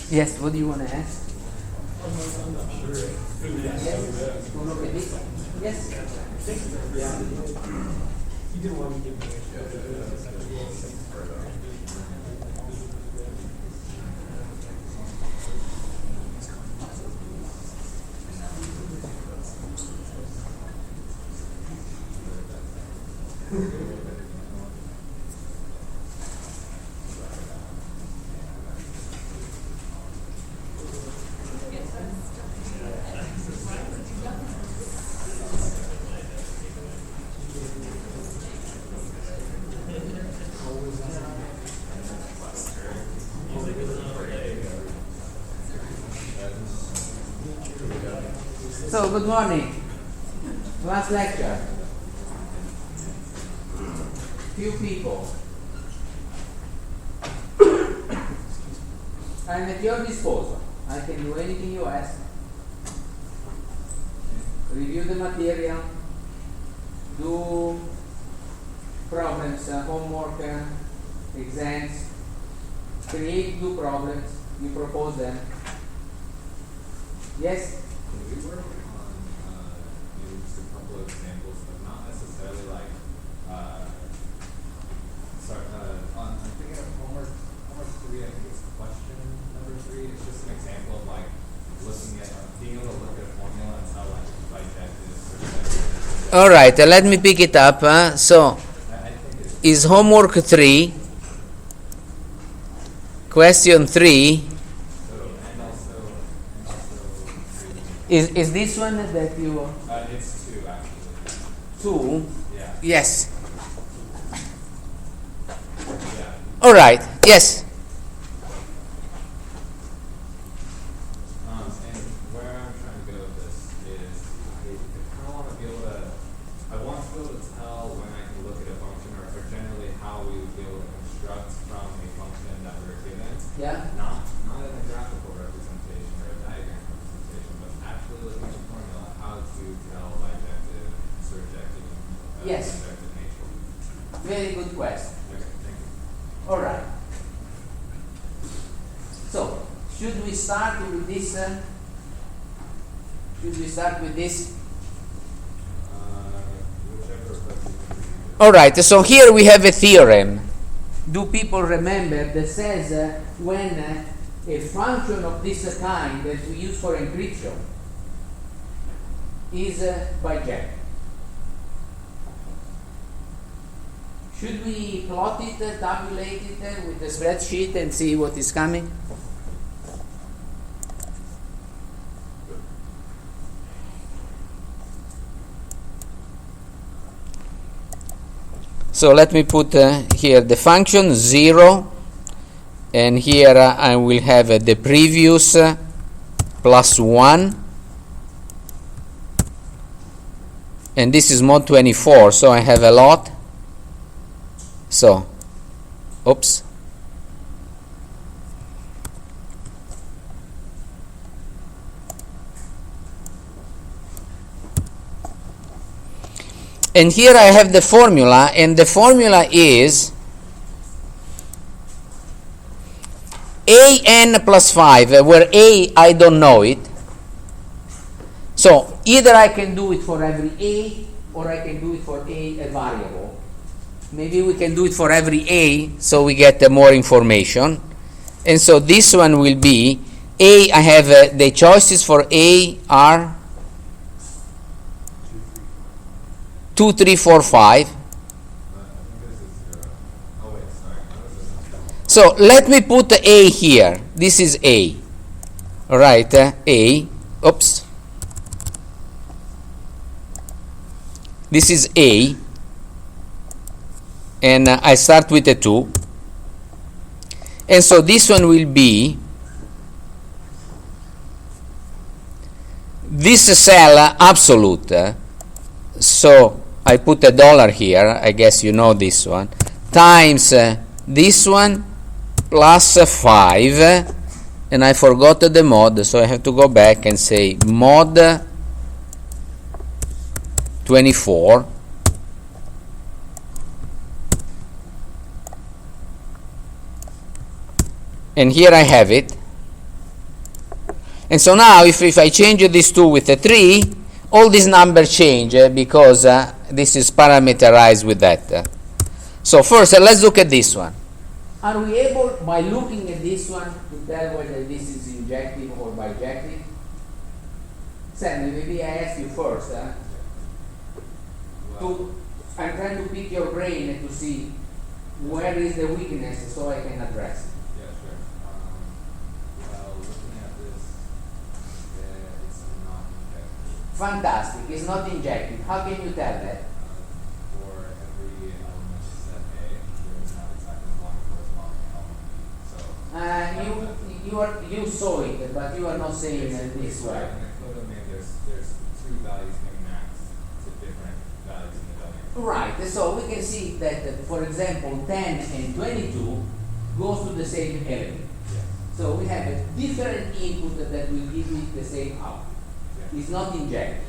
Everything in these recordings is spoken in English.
Yes, what do you want to ask? I'm not sure. Yes, go look at this. Yes. You didn't want to give me So, good morning. Last lecture. Few people. I'm at your disposal. I can do anything you ask. Review the material. Do problems, homework, exams. Create new problems. You propose them. Yes? Can we work on maybe just a couple of examples, but not necessarily like, I'm thinking of homework 3, I think it's question number 3. It's just an example of like looking at, being able to look at a formula and how like bijective or All right, let me pick it up. So, I think it's is homework 3, question 3, and also is this one that you, it's 2 actually. 2? Yeah. Yes. Yeah. All right, yes. And where I'm trying to go with this is I kind of want to be able to, I want to be able to tell when I can look at a function or generally how we would be able to construct from a function that we're given. Yeah. Not in a graphical representation or a diagram representation, but actually looking at the formula, how to tell bijective, surjective, Yes. surjective nature. Very good question. Okay, thank you. All right. So, should we start with this? Whichever question. All right. So here we have a theorem. Do people remember that says when a function of this kind that we use for encryption is bijective? Should we plot it, tabulate it with a spreadsheet and see what is coming? So let me put here the function 0, and here I will have the previous plus 1, and this is mod 24, so I have a lot. So, oops. And here I have the formula, and the formula is an plus 5, where a, I don't know it. So either I can do it for every a, or I can do it for a variable. Maybe we can do it for every a, so we get more information. And so this one will be a. I have the choices for a are 2, 3, 4, 5. So let me put a here. This is a. All right, a. Oops. This is a. And I start with a 2. And so this one will be this cell absolute. So I put $1 here, I guess you know this one, times this one plus 5, and I forgot the mod, so I have to go back and say mod 24. And here I have it. And so now if I change these two with a 3, all these numbers change because this is parameterized with that. So first, let's look at this one. Are we able, by looking at this one, to tell whether this is injective or bijective? Sam, maybe I ask you first. I'm trying to pick your brain and to see where is the weakness so I can address it. Yeah, sure. Well, looking at this, it's not injective. Fantastic. It's not injective. How can you tell that? For every element set A, there's not exactly one corresponding element B. So You saw it, but you are not saying it this way. in a codomain, there's two values can max to different values in the domain. Right. So we can see that, for example, 10 and 22 goes to the same element. Yeah. So we have a different input that will give me the same output. Yeah. It's not injected.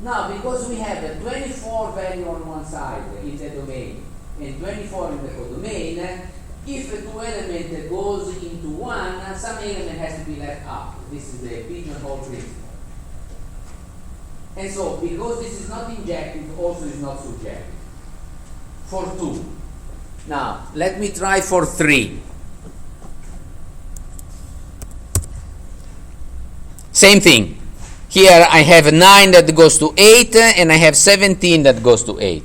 Now, because we have a 24 value on one side in the domain and 24 in the codomain, if a two element goes into one, some element has to be left out. This is the pigeonhole principle. And so, because this is not injective, also is not subjective. For 2. Now, let me try for 3. Same thing. Here I have 9 that goes to 8, and I have 17 that goes to 8.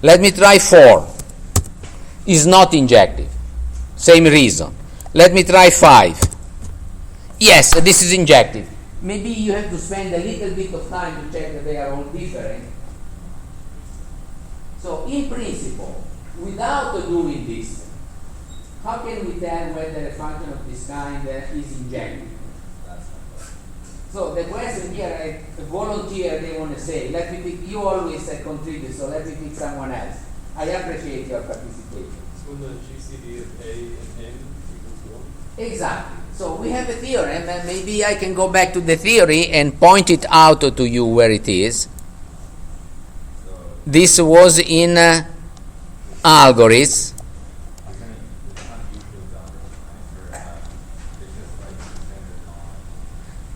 Let me try 4. Is not injective. Same reason. Let me try 5. Yes, this is injective. Maybe you have to spend a little bit of time to check that they are all different. So, in principle, without doing this, how can we tell whether a function of this kind is injective? So the question here, a volunteer, they want to say, let me pick, you always contribute, so let me pick someone else. I appreciate your participation. So when the GCD of A and N equals 1? Exactly. So we have a theorem, and maybe I can go back to the theory and point it out to you where it is. This was in algorithms.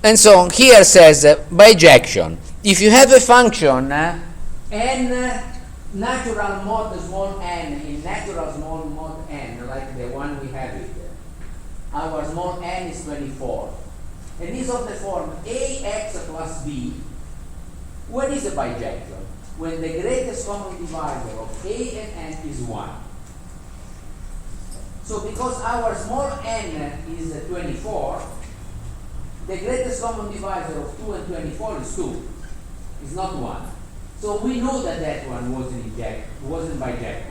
And so here says bijection. If you have a function n natural mod small n in natural small mod n, like the one we have it, our small n is 24, and is of the form ax plus b, what is a bijection? When the greatest common divisor of a and n is 1. So because our small n is 24, the greatest common divisor of 2 and 24 is 2. It's not 1. So we know that that one wasn't bijective.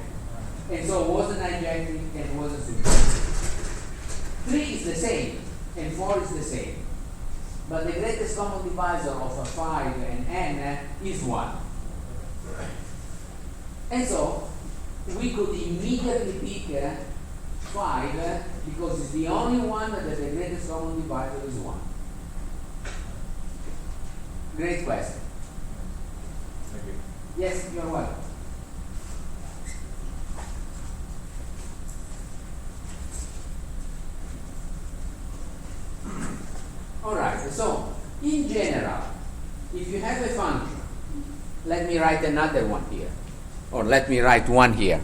And so it wasn't injective and wasn't subjective. 3 is the same, and 4 is the same. But the greatest common divisor of 5 and n is 1. And so we could immediately pick 5 because it's the only one that the greatest common divisor is 1. Great question. Thank you. Yes, you're welcome. All right, so in general, if you have a function, let me write another one here, or let me write one here.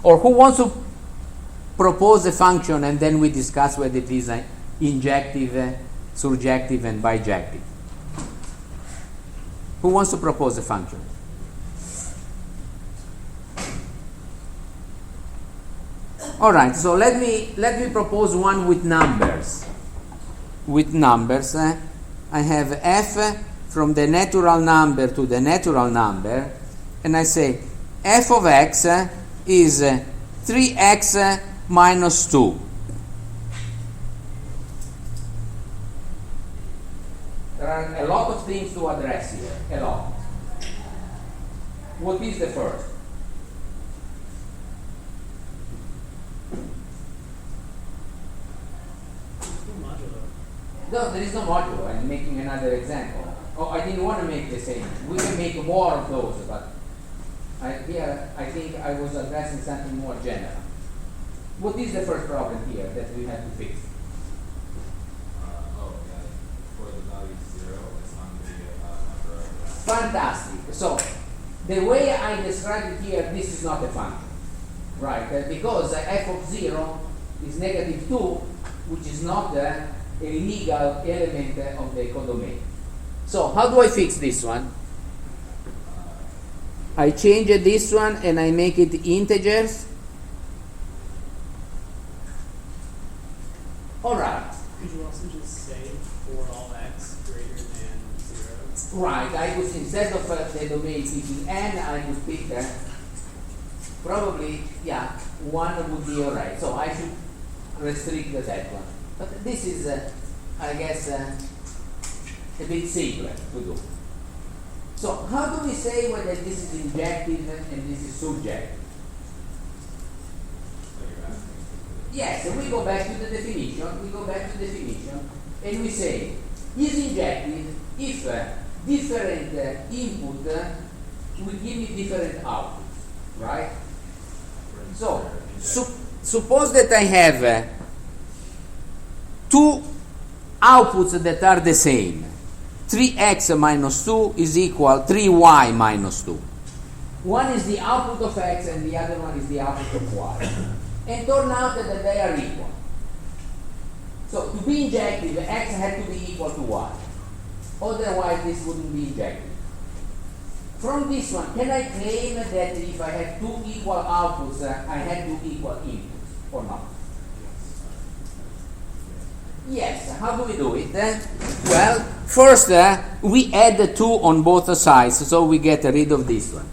Or who wants to propose a function and then we discuss whether it is injective, surjective, and bijective? Who wants to propose a function? All right, so let me propose one with numbers. With numbers, I have f from the natural number to the natural number, and I say f of x is 3x minus 2. There are a lot of things to address here, a lot. What is the first? No, there is no modulo. I'm making another example. Oh, I didn't want to make the same. We can make more of those, but here I think I was addressing something more general. What is the first problem here that we have to fix? For the value 0, it's on the number of Fantastic. So the way I describe it here, this is not a function, right? Because f of 0 is negative 2, which is not a legal element of the codomain. So how do I fix this one? I change this one and I make it integers. All right. Could you also just say for all x greater than 0? Right. I would, instead of the domain picking n, I would pick probably, yeah, 1 would be all right. So I should restrict that one. But this is, I guess, a bit simpler to do. So how do we say whether this is injective and this is subjective? Yes, and we go back to the definition. And we say, is injective if different input will give me different outputs, right? So, suppose that I have two outputs that are the same. 3x minus 2 is equal 3y minus 2. One is the output of x and the other one is the output of y. And turn out that they are equal. So to be injective, x had to be equal to y. Otherwise this wouldn't be injective. From this one, can I claim that if I have two equal outputs, I had two equal inputs or not? Yes. How do we do it? Well, first we add the 2 on both sides, so we get rid of this one.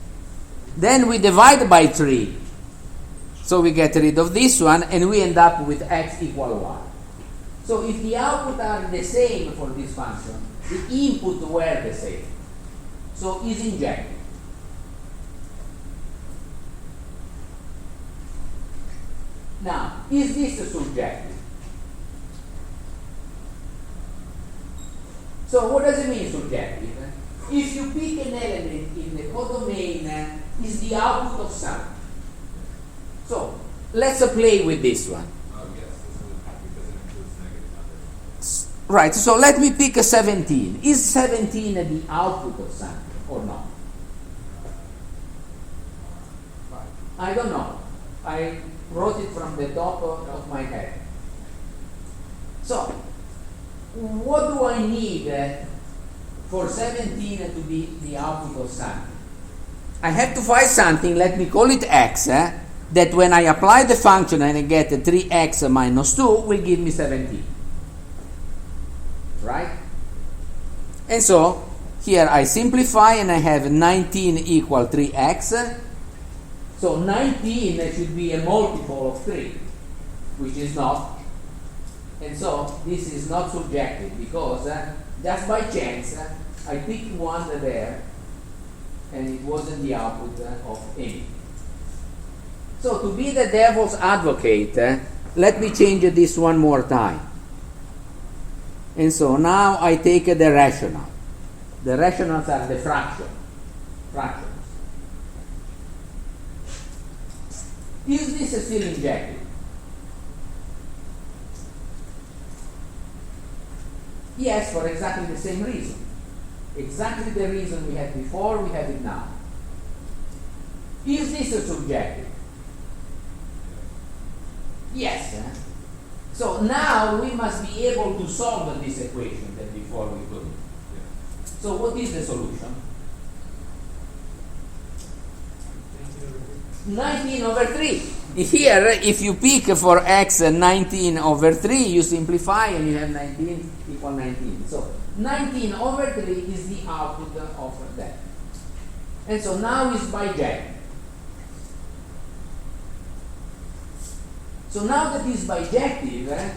Then we divide by 3, so we get rid of this one, and we end up with x equal y. So if the output are the same for this function, the input were the same. So is injective. Now, is this subjective? So what does it mean subjective? If you pick an element in the codomain, is the output of something. So let's play with this one. Yes, this would because it includes negative numbers. Right, so let me pick a 17. Is 17 the output of something or not? I don't know. I wrote it from the top of my head. So, what do I need for 17 to be the output of something? I have to find something, let me call it x, that when I apply the function and I get 3x minus 2 will give me 17. Right? And so, here I simplify and I have 19 equal 3x. So 19 should be a multiple of 3, which is not. And so this is not subjective because just by chance I picked one there and it wasn't the output of any. So to be the devil's advocate, let me change this one more time. And so now I take the rational. The rationals are the fractions. Is this still injective? Yes, for exactly the same reason. Exactly the reason we had before, we have it now. Is this subjective? Yes. So now we must be able to solve this equation that before we couldn't. So what is the solution? 19 over 3. Here, if you pick for x 19 over 3, you simplify and you have 19 equal 19. So 19 over 3 is the output of that. And so now it's bijective. So now that it's bijective,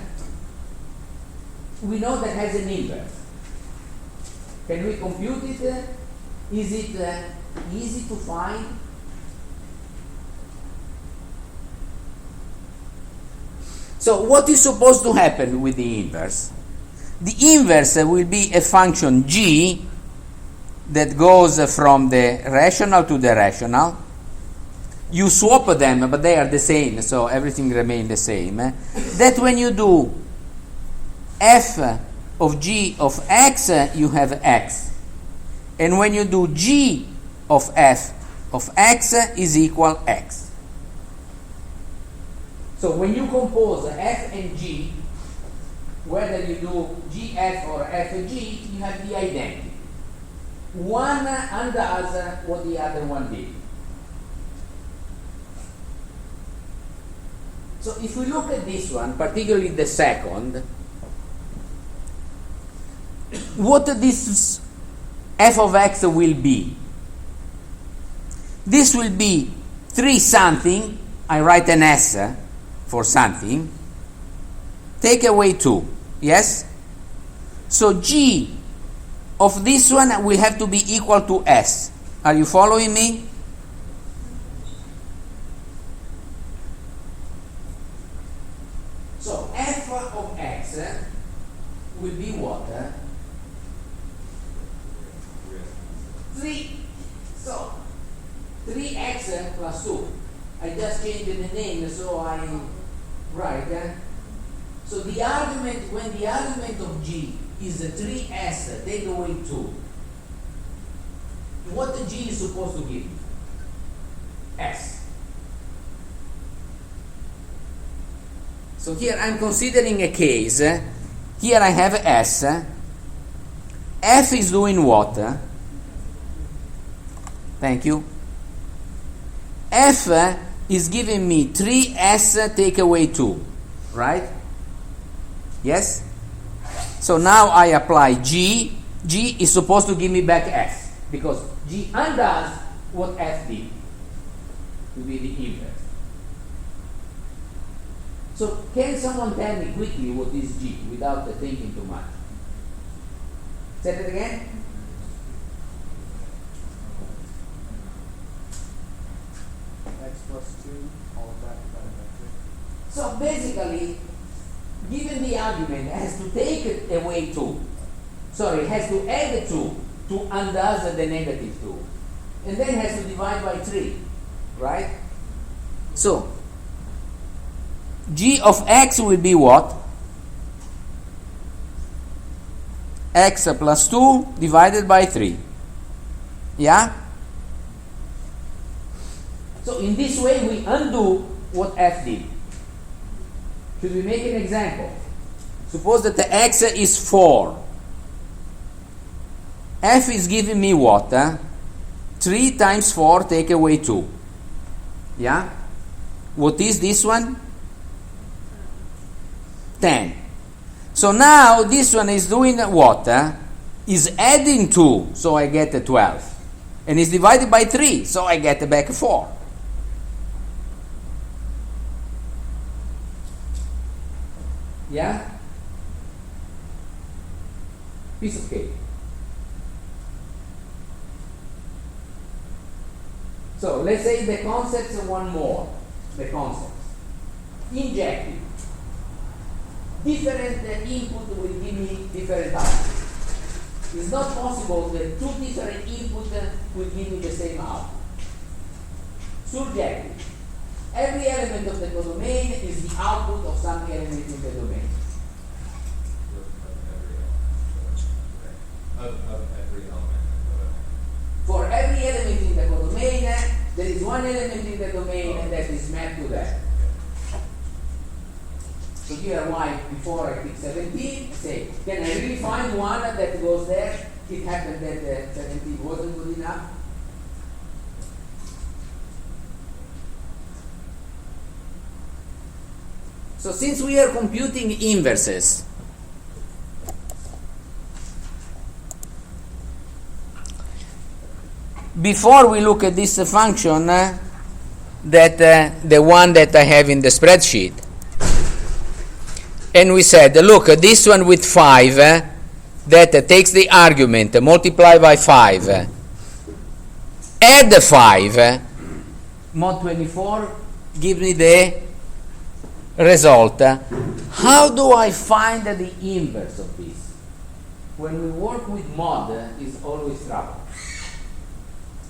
we know that has an inverse. Can we compute it? Is it easy to find? So what is supposed to happen with the inverse? The inverse will be a function g that goes from the rational to the rational, you swap them, but they are the same, so everything remains the same. That when you do f of g of x, you have x. And when you do g of f of x is equal x. So when you compose f and g, whether you do gf or fg, you have the identity. One undoes what the other one did. So if we look at this one, particularly the second, what this f of x will be? This will be 3 something, I write an s for something, take away 2, yes? So g of this one will have to be equal to s. Are you following me? So f of x will be what? 3. So 3x plus 2. I just changed the name, so I write. So the argument, when the argument of g is 3s, take away 2. What the g is supposed to give? S. So here I'm considering a case. Here I have s. F is doing what? Thank you. F is giving me 3s take away 2, right? Yes? So now I apply g. G is supposed to give me back s, because g undoes what f did, to be the inverse. So can someone tell me quickly what is g without thinking too much? Say it again. X plus 2, all of that divided by 3. So basically, given the argument, it has to take away 2. Sorry, it has to add 2 to undo the negative 2. And then has to divide by 3. Right? So, g of x will be what? X plus 2 divided by 3. Yeah? So in this way we undo what f did. Should we make an example? Suppose that the x is 4. F is giving me what? 3 times 4 take away 2. Yeah? What is this one? 10. So now this one is doing what? Is adding 2, so I get a 12. And is divided by 3, so I get back 4. Yeah? Piece of cake. So let's say the concepts one more. The concepts. Injective. Different input will give me different output. It's not possible that 2 different inputs will give me the same output. Surjective. Every element of the codomain is the output of some element in the domain. Of every element. For every element in the codomain, there is one element in the domain that is mapped to that. So here why before I pick 17, say, can I really find one that goes there? It happened that 17 wasn't good enough. So since we are computing inverses, before we look at this function, that the one that I have in the spreadsheet, and we said, look, this one with 5, that takes the argument, multiply by 5, add 5, mod 24 gives me the result. How do I find the inverse of this? When we work with mod, it's always trouble.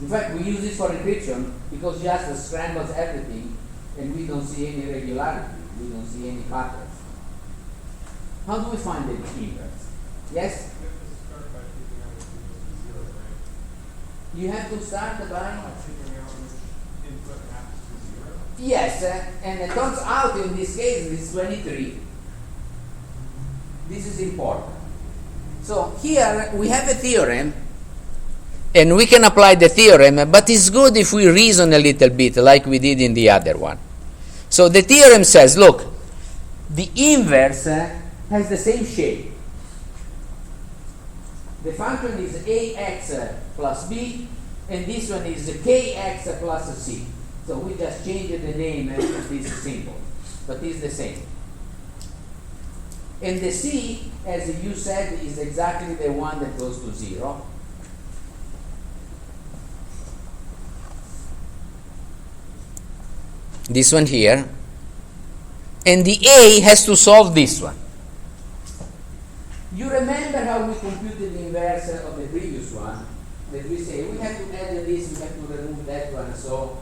In fact, we use this for encryption because just scrambles everything and we don't see any irregularity. We don't see any patterns. How do we find the inverse? Yes? You have to start by? Yes, and it turns out in this case it's 23. This is important. So here we have a theorem, and we can apply the theorem, but it's good if we reason a little bit like we did in the other one. So the theorem says, look, the inverse has the same shape. The function is ax plus b, and this one is kx plus c. So we just changed the name to this symbol, but it's the same. And the c, as you said, is exactly the one that goes to 0. This one here. And the a has to solve this one. You remember how we computed the inverse of the previous one? That we say we have to add this, we have to remove that one, so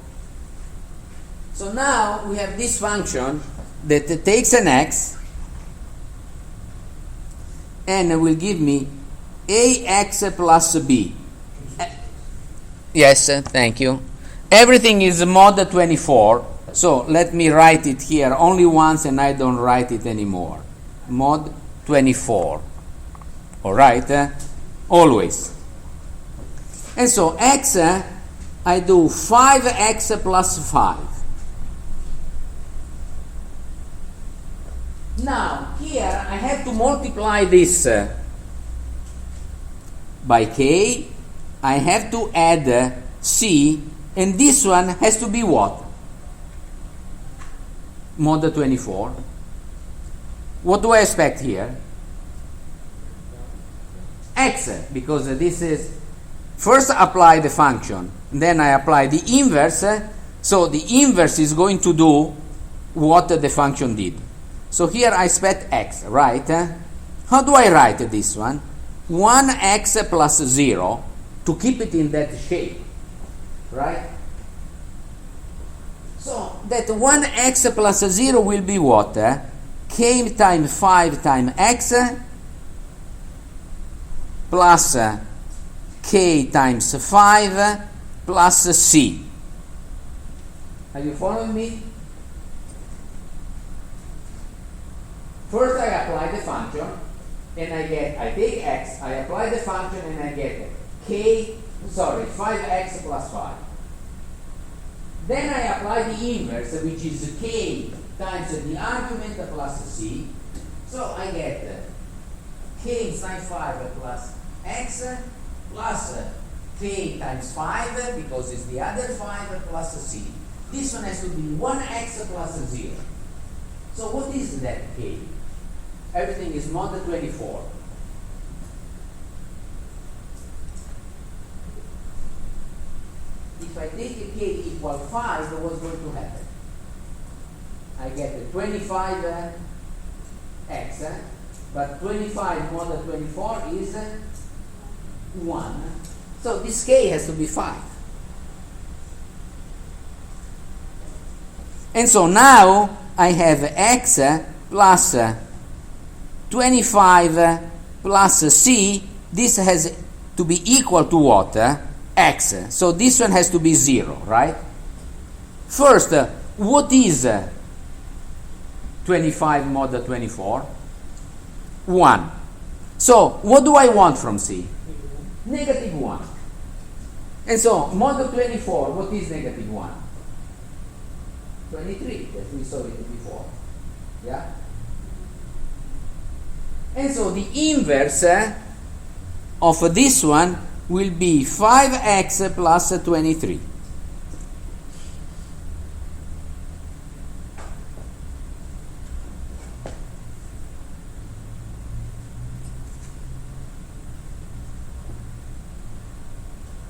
now we have this function that takes an x and will give me ax plus b. Yes, thank you. Everything is mod 24, so let me write it here only once and I don't write it anymore. Mod 24. All right, always. And so x, I do 5x plus 5. Now, here I have to multiply this by k. I have to add c, and this one has to be what? Mod 24. What do I expect here? X, because this is, first apply the function, then I apply the inverse, so the inverse is going to do what the function did. So here I expect x, right? How do I write this one? 1x plus 0 to keep it in that shape, right? So that 1x plus 0 will be what? K times 5 times x plus k times 5 plus c. Are you following me? First I apply the function and I take x, I apply the function and I get 5x plus 5. Then I apply the inverse, which is k times the argument plus c. So I get k sine 5 plus x plus k times 5, because it's the other 5 plus c. This one has to be 1x plus 0. So what is that k? Everything is mod 24. If I take a k equal 5, what's going to happen? I get 25x, but 25 mod 24 is 1. So this k has to be 5. And so now I have x plus 25 plus c. This has to be equal to what? X. So this one has to be 0, right? First, what is 25 mod 24? 1. So what do I want from c? Negative 1. And so mod 24, what is negative 1? 23, as we saw it before. Yeah? And so the inverse of this one will be 5x plus 23.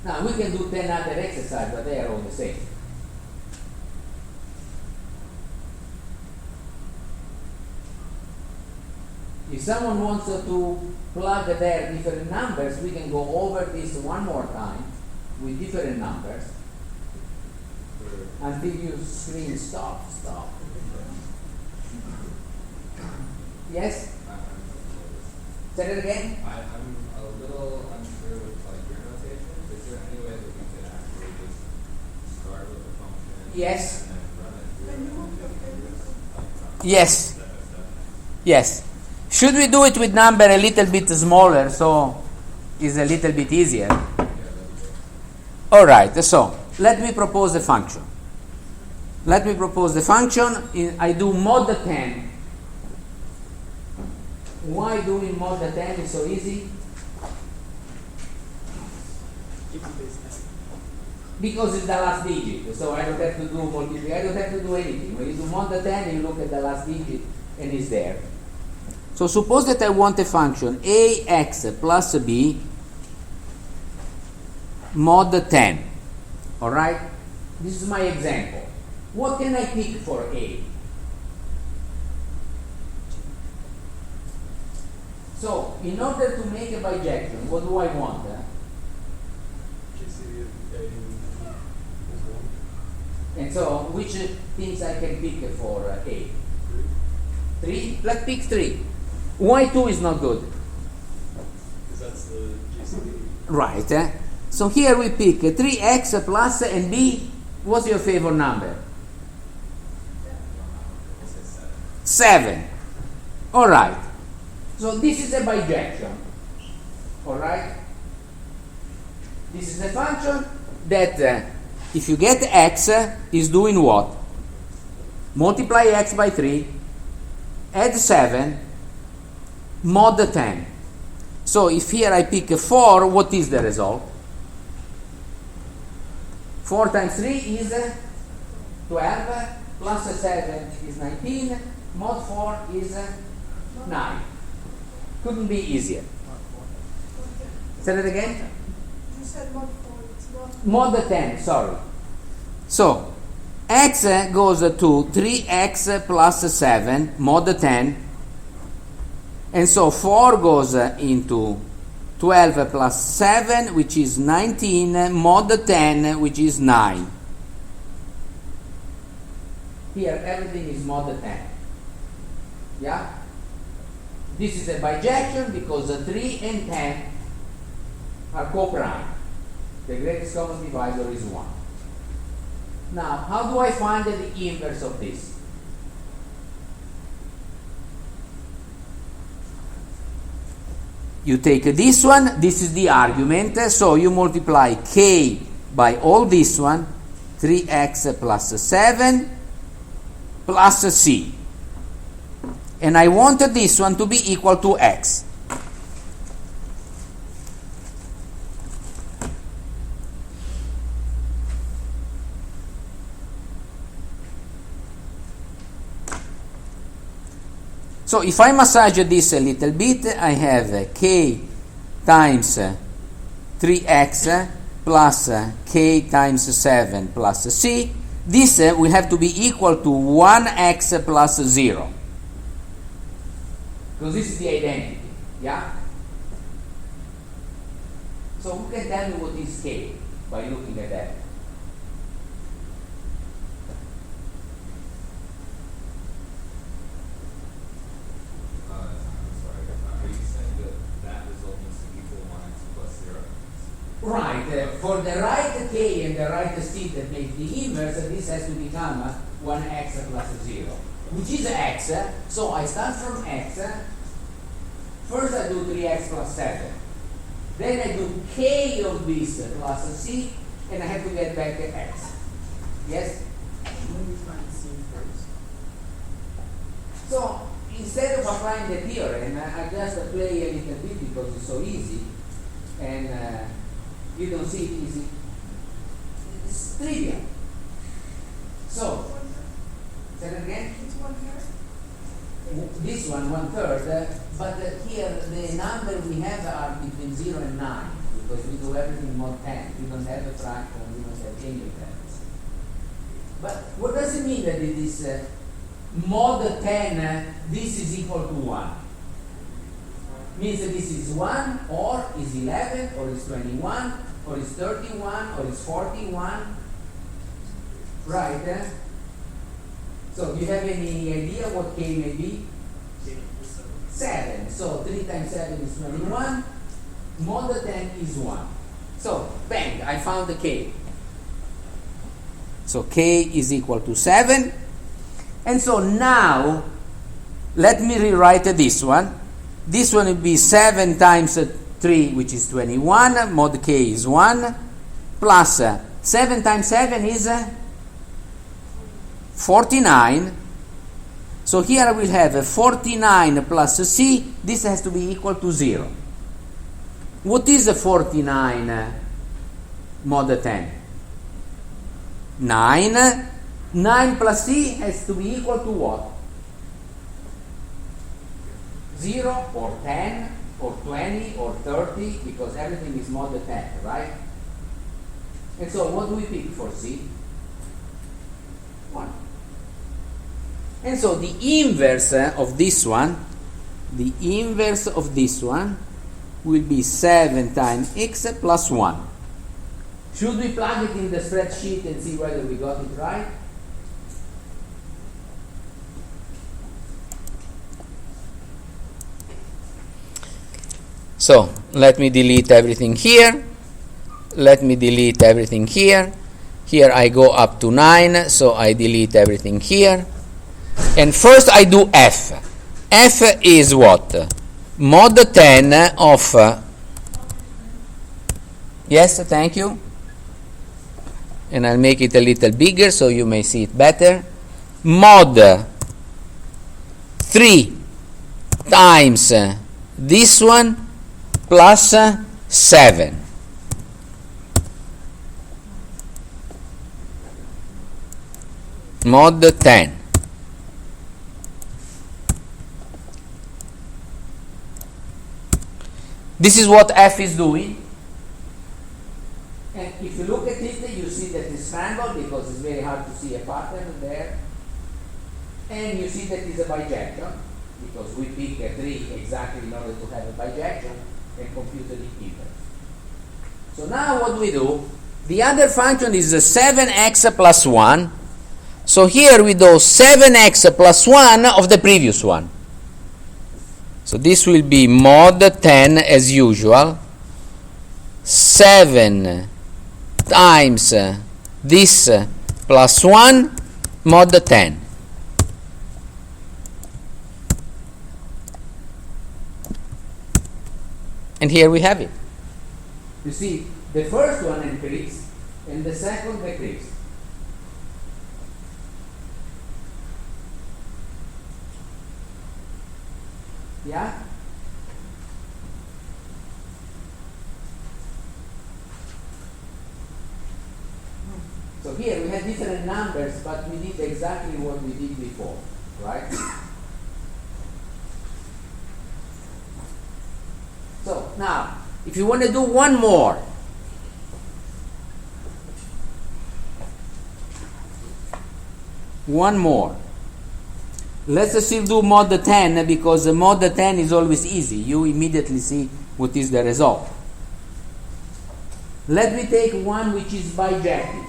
Now we can do 10 other exercises, but they are all the same. If someone wants to plug their different numbers, we can go over this one more time. with different numbers until you scream stop. Yes? Say it again? I'm a little unsure with like your notation. Is there any way that we could actually just start with the function Yes. and then run it through? Yes. Yes. Should we do it with number a little bit smaller so it's a little bit easier? All right, so let me propose a function. I do mod 10. Why doing mod 10 is so easy? Because it's the last digit, so I don't have to do multiplication. I don't have to do anything. When you do mod 10, you look at the last digit and it's there. So suppose that I want a function ax plus b mod 10. All right? This is my example. What can I pick for a? So, in order to make a bijection, what do I want? GCD of A is 1. And so, which things I can pick for a? 3. 3? Let's pick 3. Why 2 is not good? Because that's the GCD. Right. So here we pick 3x plus and b. What's your favorite number? 7. All right. So this is a bijection. All right. This is a function that if you get x is doing what? Multiply x by 3, add 7, mod 10. So if here I pick 4, what is the result? 4 times 3 is 12, plus 7 is 19, mod 4 is 9. Couldn't be easier. Say that again? You said mod 4, it's Mod 10, sorry. So, x goes to 3x plus 7, mod 10. And so 4 goes into 12 plus 7, which is 19, mod 10, which is 9. Here, everything is mod 10. Yeah? This is a bijection because 3 and 10 are co-prime. The greatest common divisor is 1. Now, how do I find the inverse of this? You take this one, this is the argument, so you multiply k by all this one, 3x plus 7 plus c. And I want this one to be equal to x. So if I massage this a little bit, I have k times 3x plus k times 7 plus c. This will have to be equal to 1x plus 0. Because this is the identity, yeah? So who can tell me what is k by looking at that? Right, for the right k and the right c that makes the inverse, this has to become 1x plus 0, which is x. So I start from x. First I do 3x plus 7. Then I do k of this plus c, and I have to get back x. Yes? So instead of applying the theorem, I just play a little bit because it's so easy. And you don't see it easy. It's trivial. So, say that again? It's 1/3. This one, 1/3, but here the number we have are between 0 and 9 because we do everything mod 10. We don't have a fraction, we don't have any of that. But what does it mean that it is mod 10, this is equal to 1? Means that this is 1 or is 11 or is 21 or it's 31, or it's 41, right? So do you have any idea what k may be? 7. So 3 times 7 is 21. Mod 10 is 1. So, bang, I found the k. So k is equal to 7. And so now, let me rewrite this one. This one will be 7 times 3, which is 21. Mod k is 1. Plus 7 times 7 is 49. So here I will have 49 plus c. This has to be equal to 0. What is 49 mod 10? 9. 9 plus c has to be equal to what? 0 or 10 or 20 or 30, because everything is mod 10, right? And so what do we pick for c? 1. And so the inverse of this one, will be 7 times x plus 1. Should we plug it in the spreadsheet and see whether we got it right? So let me delete everything here. Here I go up to 9, so I delete everything here. And first I do f. F is what? Mod 10 of... yes, thank you. And I'll make it a little bigger so you may see it better. Mod 3 times this one plus 7. Mod 10. This is what f is doing. And if you look at it, you see that it's scrambled because it's very hard to see a pattern there. And you see that it's a bijection because we pick a 3 exactly in order to have a bijection and compute the inverse. So now what we do, the other function is 7x plus 1. So here we do 7x plus 1 of the previous one. So this will be mod 10 as usual. 7 times this plus 1 mod 10. And here we have it. You see, the first one increased and the second decreased. Yeah? So here we have different numbers, but we did exactly what we did before, right? So now, if you want to do one more, let's still do mod 10 because mod 10 is always easy. You immediately see what is the result. Let me take one which is bijective.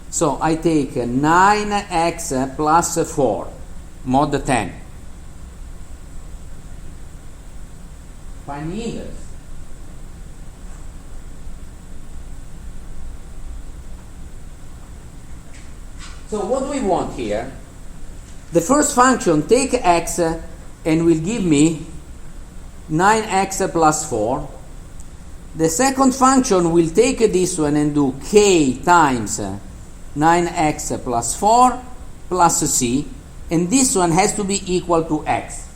So I take 9x plus 4 mod 10. Find the inverse. So what do we want here? The first function, take x and will give me 9x plus 4. The second function will take this one and do k times 9x plus 4 plus c, and this one has to be equal to x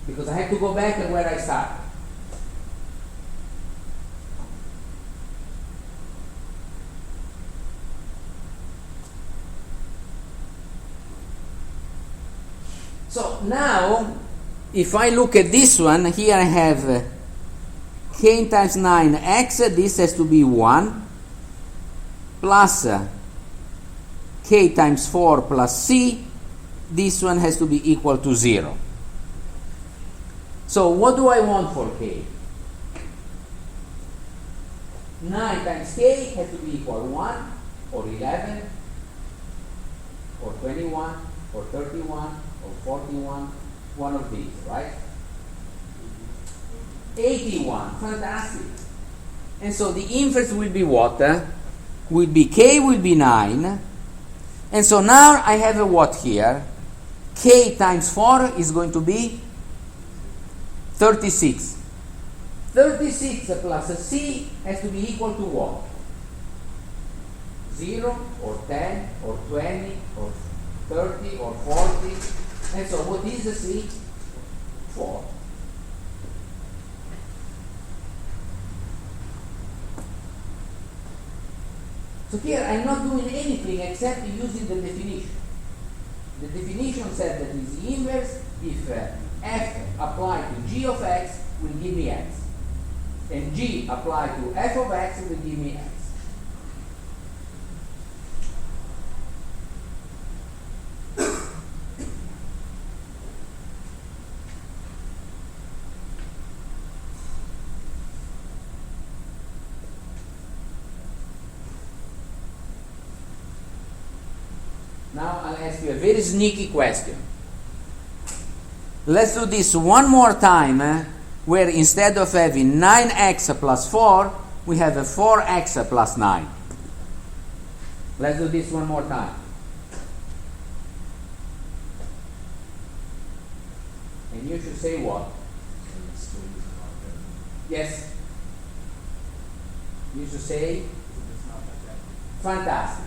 because I have to go back where I started. So now, if I look at this one, here I have k times 9x, this has to be 1, plus k times 4 plus c, this one has to be equal to 0. So what do I want for k? 9 times k has to be equal 1 or 11 or 21 or 31 or 41, one of these, right? 81, fantastic. And so the inverse will be what? Will be k will be 9. And so now I have a what here? K times 4 is going to be 36. 36 plus a c has to be equal to what? 0 or 10 or 20 or 30 or 40. And so what is the c? 4. So here I'm not doing anything except using the definition. The definition said that is the inverse if f applied to g of x will give me x, and g applied to f of x will give me x. Now I'll ask you a very sneaky question. Let's do this one more time, where instead of having 9x plus 4, we have a 4x plus 9. Let's do this one more time. And you should say what? Yes. You should say fantastic.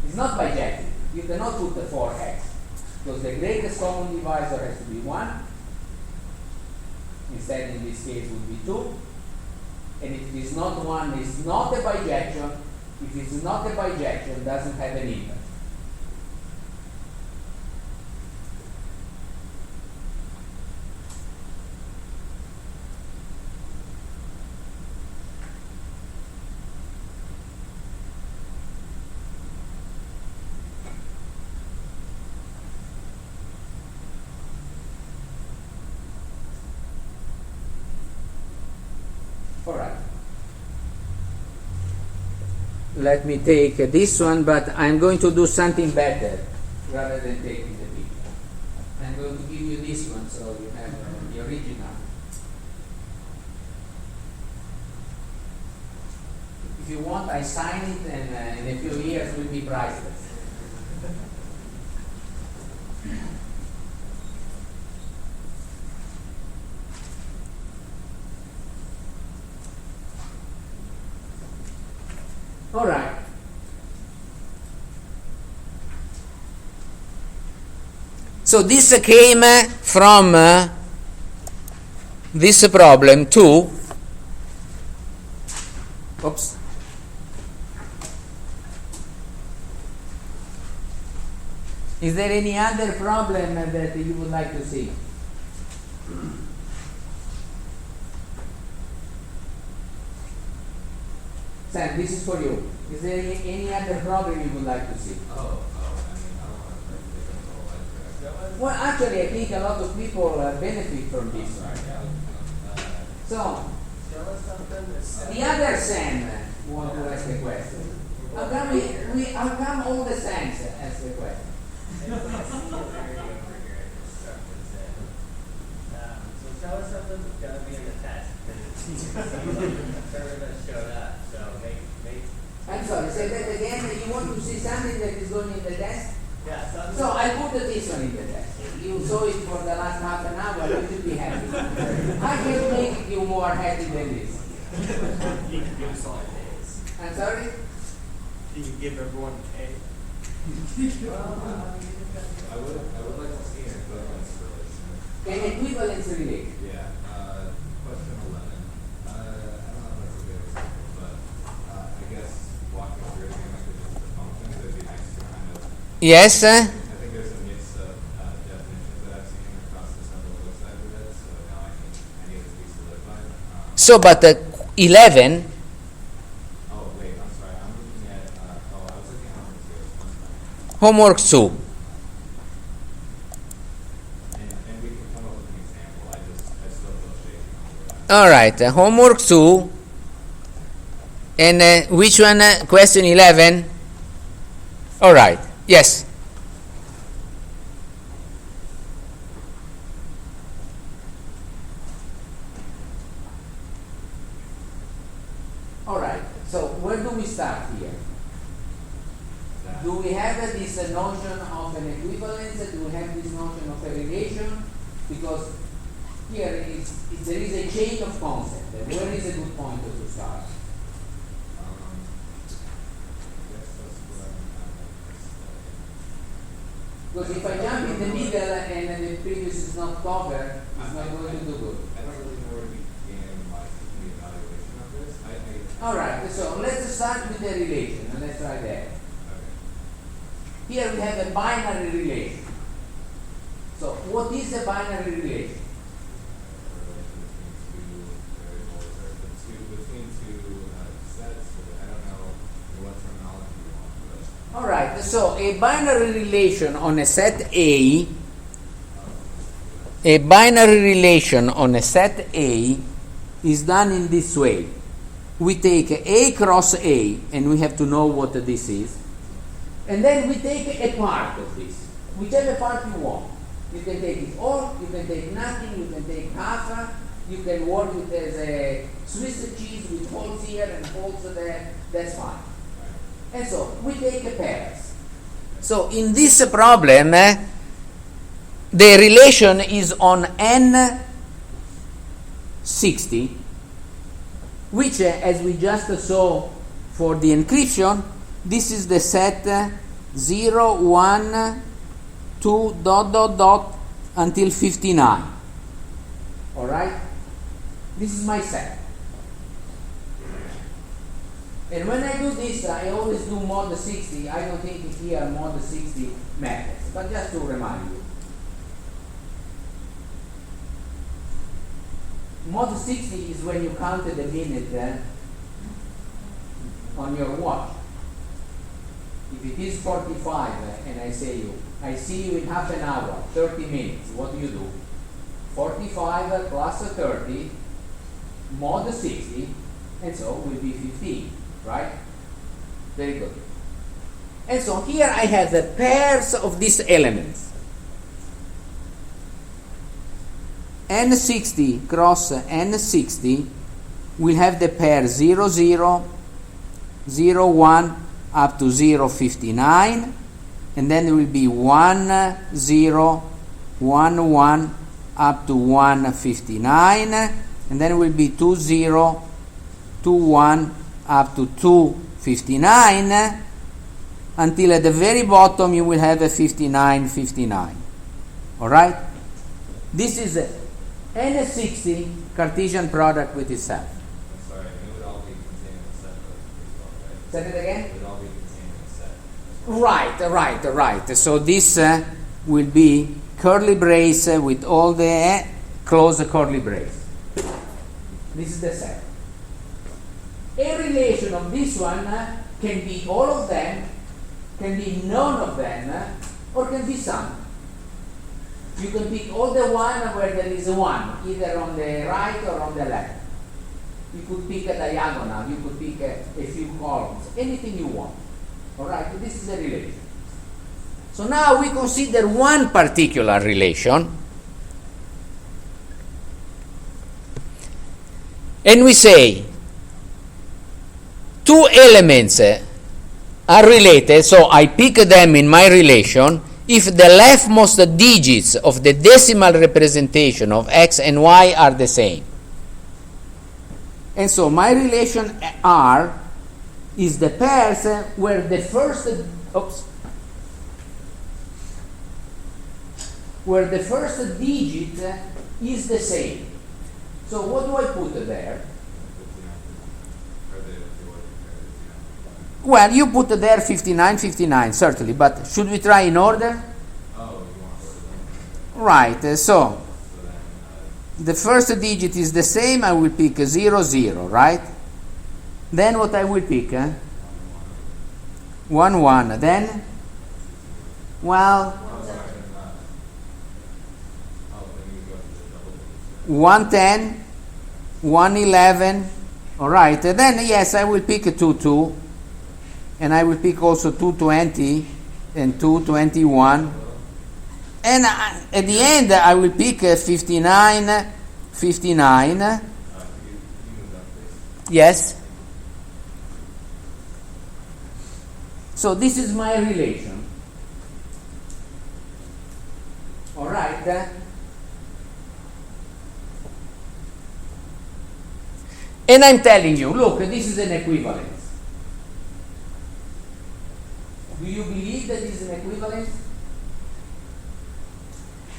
It's not bijective. You cannot put the 4x, because the greatest common divisor has to be 1. Instead, in this case, would be 2. And if it is not 1, it's not a bijection. If it's not a bijection, it doesn't have an inverse. Alright. Let me take this one, but I'm going to do something better rather than taking the picture. I'm going to give you this one so you have the original. If you want, I sign it, and in a few years it will be priceless. All right. So this came from this problem too. Oops. Is there any other problem that you would like to see? Sam, this is for you. Is there any other problem you would like to see? I don't want to Well, actually, I think a lot of people benefit from this. So, the other Sam want to ask a question. How come all the Sams ask the question? So tell us something that's going to be in the test. Everybody showed up, so make. I'm sorry, say that again. You want to see something that is going in the test? Yeah, something. So I put this one in the test. You saw it for the last half an hour, you should be happy. I can make you more happy than this. You can give us all A's. I'm sorry? You can give everyone an A. I would like to see an equivalence relation. An equivalence relation. Yeah. Question 11. I don't know if that's a good example, but I guess walking through again, like the function, it would be nice to kind of. Yes. I think there's a mix of definitions that I've seen across the several websites of it, so now I need it to be solidified. So, but 11. Oh wait, I'm sorry. I'm looking at. I was looking at homework 2. I'm sorry. Homework 2. And we can come up with an example. I still feel shaky on that. All right. Homework 2. And which one? Question 11? All right. Yes. All right. So where do we start here? Do we have this notion of an equivalence? Do we have this notion of a relation? Because here there is a chain of concepts. Where is a good point to start? Because if I jump in the middle and the previous is not covered, it's not going to do good. I don't really know where to begin the evaluation of this. All right, so let's start with the relation, and let's try that. Okay. Here we have a binary relation. So what is a binary relation? Between two sets. I don't know what terminology you want, but All right, so a binary relation on a set A, is done in this way. We take A cross A, and we have to know what this is, and then we take a part of this, whichever part you want. You can take it all, you can take nothing, you can take half, you can work it as a Swiss cheese with holes here and holes there, that's fine. And so we take a pairs. So in this problem, the relation is on N60, which as we just saw for the encryption, this is the set 0, 1, 2, dot, dot, dot, until 59. All right? This is my set. And when I do this, I always do mod 60. I don't think here mod 60 matters, but just to remind you. Mod 60 is when you counted the minute on your watch. If it is 45 and I see you in half an hour, 30 minutes, what do? 45 plus 30 mod 60, and so will be 15, right? Very good. And so here I have the pairs of these elements. N60 cross N60 will have the pair 0, 0, 0, 1 up to 0, 59, and then there will be 1, 0, 1, 1 up to 1, 59, and then it will be 2, 0, 2, 1 up to 2, 59, until at the very bottom you will have a 59, 59. All right? This is a N60 Cartesian product with itself. I'm sorry, it would all be contained in a set as well, right? Say it again? It would all be contained in a set. Right. So this will be curly brace with all the close curly brace. This is the set. A relation of this one can be all of them, can be none of them, or can be some. You can pick all the one where there is a one, either on the right or on the left. You could pick a diagonal, you could pick a few columns, anything you want. All right, this is a relation. So now we consider one particular relation, and we say two elements are related, so I pick them in my relation if the leftmost digits of the decimal representation of x and y are the same. And so my relation R is the pairs where the first digit is the same. So what do I put there? Well, you put there 59, 59, certainly, but should we try in order? Oh, you want to Right, so the first digit is the same, I will pick 0, 0, right? Then what I will pick? 1, 1, then? Well, 110, 111, All right, then yes, I will pick a 2, 2, and I will pick also 220 and 221, and at the end I will pick 59, 59. You move up, please. Yes. So this is my relation. All right. And I'm telling you, look, this is an equivalence. Do you believe that this is an equivalence?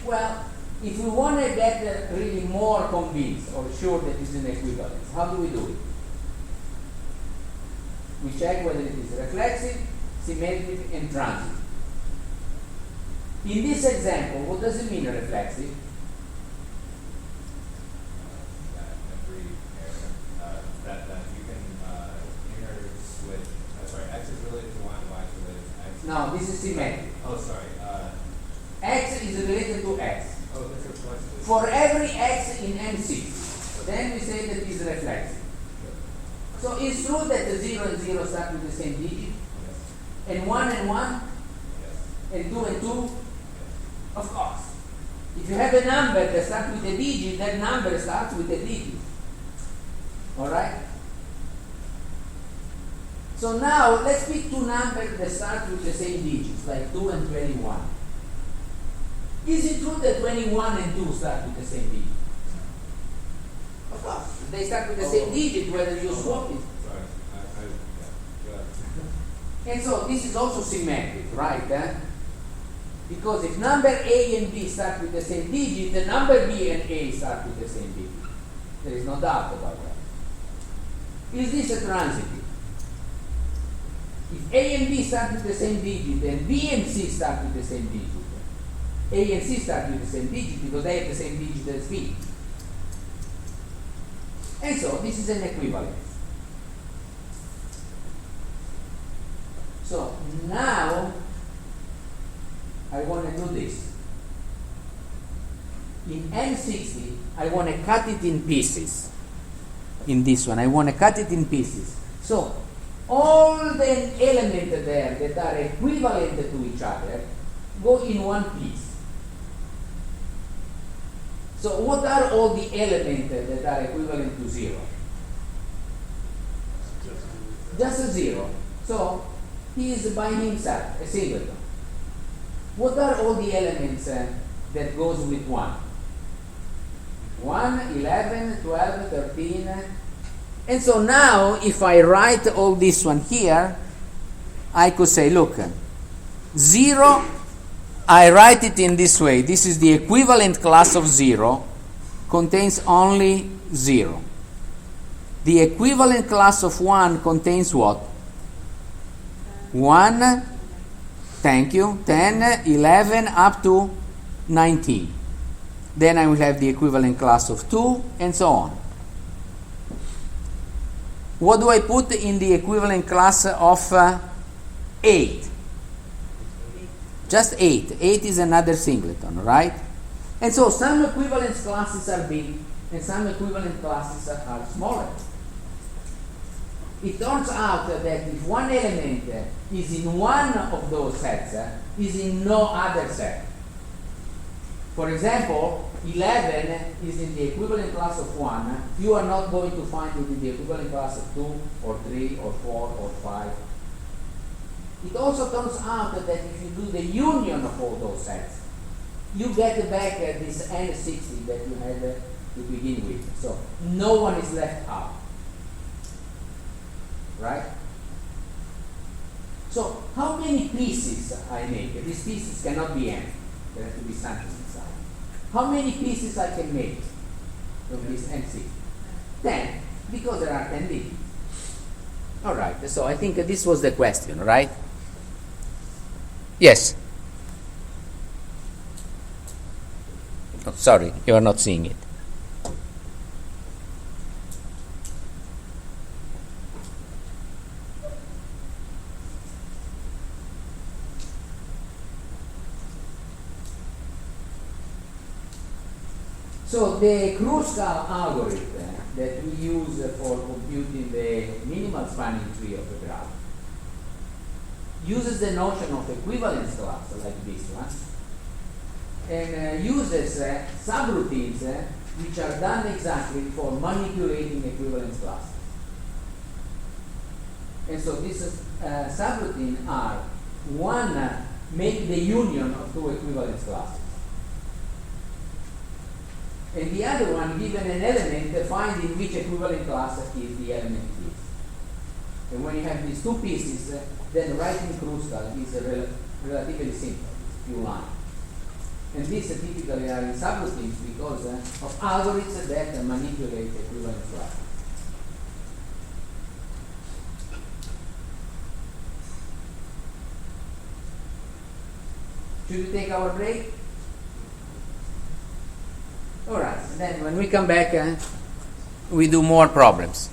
Well, if we want to get really more convinced or sure that this is an equivalence, how do we do it? We check whether it is reflexive, symmetric, and transitive. In this example, what does it mean reflexive? That you can inner switch. Sorry, X is related to Y and Y is related to X. No, this is symmetric. Oh, sorry. X is related to X. Oh, that's reflexive. For every X in M6, then we say that it is reflexive. So it's true that the 0 and 0 start with the same digit, Yes. and 1 and 1, Yes. and 2 and 2, Yes. of course. If you have a number that starts with a digit, that number starts with a digit. All right? So now let's pick two numbers that start with the same digits, like 2 and 21. Is it true that 21 and 2 start with the same digit? Of course. They start with the same digit whether you swap it. Sorry. Yeah. Go ahead. And so this is also symmetric, right? Because if number A and B start with the same digit, the number B and A start with the same digit. There is no doubt about that. Is this a transitive? If A and B start with the same digit, and B and C start with the same digit, A and C start with the same digit because they have the same digit as B. And so this is an equivalence. So now I want to do this. In M60, I want to cut it in pieces. In this one, I want to cut it in pieces. So all the elements there that are equivalent to each other go in one piece. So what are all the elements that are equivalent to 0? Just a 0. So he is by himself, a singleton. What are all the elements that goes with 1? 1, 11, 12, 13. And so now if I write all this one here, I could say, look, 0, I write it in this way. This is the equivalent class of 0, contains only 0. The equivalent class of 1 contains what? 1, thank you, 10, 11, up to 19. Then I will have the equivalent class of 2, and so on. What do I put in the equivalent class of 8? Just 8. 8 is another singleton, right? And so some equivalence classes are big, and some equivalent classes are smaller. It turns out that if one element is in one of those sets, is in no other set. For example, 11 is in the equivalent class of 1. You are not going to find it in the equivalent class of 2 or 3 or 4 or 5. It also turns out that if you do the union of all those sets, you get back this N60 that you had to begin with. So no one is left out. Right? So how many pieces I make? These pieces cannot be empty. There has to be something inside. How many pieces I can make from this N60? 10, because there are 10 digits. All right, so I think this was the question, right? Yes. Oh, sorry, you are not seeing it. So the Kruskal algorithm that we use for computing the minimal spanning tree of a graph uses the notion of equivalence class like this one, and uses subroutines which are done exactly for manipulating equivalence classes. And so these subroutines are one, make the union of two equivalence classes, and the other one, given an element, find in which equivalent class is the element is. And when you have these two pieces, then writing Kruskal is relatively simple, it's few lines. And these typically are in subroutines because of algorithms that manipulate equivalence classes. Should we take our break? All right, then when we come back, we do more problems.